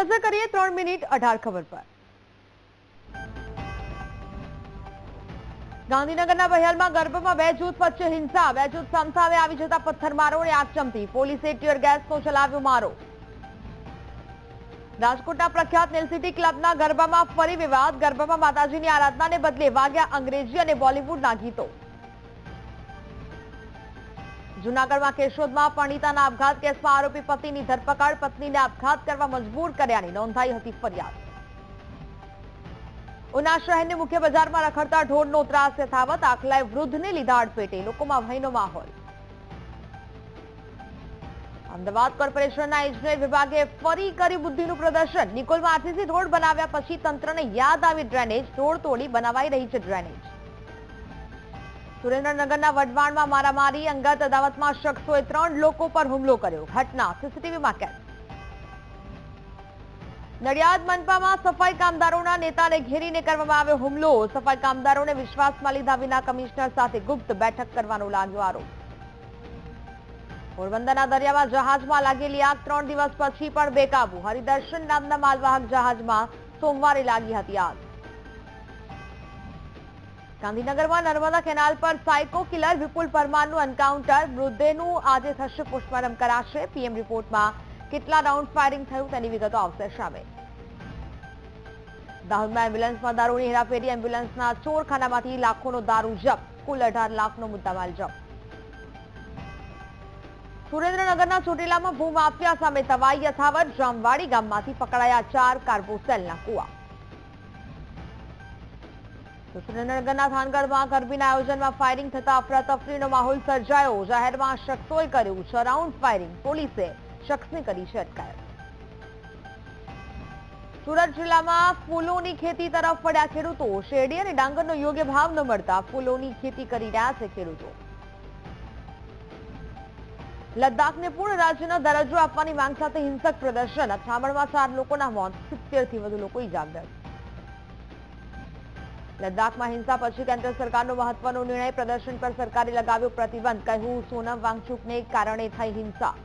નજર કરીએ 3 મિનિટ 18 ખબર પર। ગાંધીનગરના બહિયાલમાં ગર્ભમાં બે જૂથ વચ્ચે હિંસા, બે જૂથ સામસામે આવી જતા પથ્થરમારો અને આગચંપી, પોલીસે ટીયર ગેસનો ચલાવ્યો મારો। રાજકોટના પ્રખ્યાત નેલસિટી ક્લબના ગરબામાં ફરી વિવાદ, ગરબામાં માતાજીની આરાધનાને બદલે વાગ્યા અંગ્રેજી અને બોલિવૂડના ગીતો। જૂનાગઢમાં કેશોદમાં પરિણીતાના આપઘાત કેસમાં આરોપી પતિની ધરપકડ, પત્નીને આપઘાત કરવા મજબૂર કર્યાની નોંધાઈ હતી ફરિયાદ। ઉના શહેરની મુખ્ય બજારમાં રખડતા ઢોરનો ત્રાસ યથાવત, આખલાએ વૃદ્ધને લીધા અડફેટે, લોકોમાં ભયનો માહોલ। અમદાવાદ કોર્પોરેશનના ઇજનેર વિભાગે ફરી કર્યું બુદ્ધિનું પ્રદર્શન, નિકોલમાં આરસીસી રોડ બનાવ્યા પછી તંત્રને યાદ આવી ડ્રેનેજ, રોડ તોડી બનાવાઈ રહી છે ડ્રેનેજ। સુરેન્દ્રનગરના વઢવાણમાં મારામારી, અંગત અદાવતમાં શખ્સોએ 3 લોકો પર હુમલો કર્યો, ઘટના સીસીટીવીમાં કેદ। નડિયાદ મનપામાં સફાઈ કામદારોના નેતાને ઘેરીને કરવામાં આવ્યો હુમલો, સફાઈ કામદારોને વિશ્વાસમાં લીધા વિના કમિશનર સાથે ગુપ્ત બેઠક કરવાનો લાગ્યો આરોપ। પોરબંદરના દરિયામાં જહાજમાં લાગેલી આગ 3 દિવસ પછી પણ બેકાબુ, હરિદર્શન નામના માલવાહક જહાજમાં સોમવારે લાગી હતી આગ। ગાંધીનગરમાં નર્મદા કેનાલ પર સાયકો કિલર વિપુલ પરમારનું એન્કાઉન્ટર, મૃતદેહનું આજે થશે પોસ્ટમોર્ટમ કરાશે। પીએમ રિપોર્ટમાં કેટલા રાઉન્ડ ફાયરિંગ થયું તેની વિગતો આવશે સામે। દાહોદમાં એમ્બ્યુલન્સમાં દારૂની હેરાફેરી, એમ્બ્યુલન્સના ચોરખાનામાંથી લાખોનો દારૂ જપ્ત, કુલ 18 લાખનો મુદ્દામાલ જપ્ત। સુરેન્દ્રનગરના ચોટીલામાં ભૂમાફિયા સામે તવાઈ યથાવત, જામવાડી ગામમાંથી પકડાયા 4 કાર્બોસેલના કુવા। સુરેન્દ્રનગરના થાનગઢમાં ગરબીના આયોજનમાં ફાયરિંગ થતા અફરાતફરીનો માહોલ સર્જાયો, જાહેરમાં શખ્સોએ કર્યું 6 રાઉન્ડ ફાયરિંગ, પોલીસે શખ્સની કરી છે અટકાયત। સુરત જિલ્લામાં ફૂલોની ખેતી તરફ વળ્યા ખેડૂતો, શેરડી અને ડાંગરનો યોગ્ય ભાવ ન મળતા ફૂલોની ખેતી કરી રહ્યા છે ખેડૂતો। લદ્દાખને પૂર્ણ રાજ્યનો દરજ્જો આપવાની માંગ સાથે હિંસક પ્રદર્શન, અથડામણમાં 4 લોકોના મોત, 70 થી વધુ લોકો ઇજાગ્રસ્ત। લદ્દાખમાં હિંસા પછી કેન્દ્ર સરકારનો મહત્વનો નિર્ણય, પ્રદર્શન પર સરકારે લગાવ્યો પ્રતિબંધ, કહ્યું સોનમ વાંગચુકને કારણે થઈ હિંસા।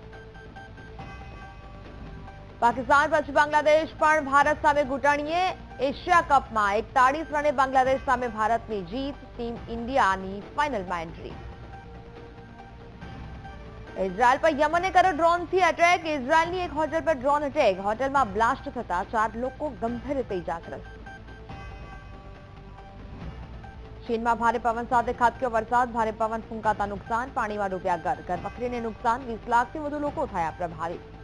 પાકિસ્તાન પછી બાંગ્લાદેશ પણ ભારત સામે ઘૂંટણીએ, એશિયા કપમાં 41 રને બાંગ્લાદેશ સામે ભારતની જીત, ટીમ ઇન્ડિયાની ફાઇનલમાં એન્ટ્રી। ઇઝરાયલ પર યમને કર્યો ડ્રોનથી એટેક, ઇઝરાયલની એક હોટેલ પર ડ્રોન એટેક, હોટેલમાં બ્લાસ્ટ થતા 4 લોકો ગંભીર રીતે ઇજાગ્રસ્ત। ચીનમાં ભારે પવન સાથે ખાબક્યો વરસાદ, ભારે પવન ફૂંકાતા નુકસાન, પાણીમાં ડૂબ્યા ઘર, ઘરવખરીને નુકસાન, 20 લાખથી વધુ લોકો થયા પ્રભાવિત।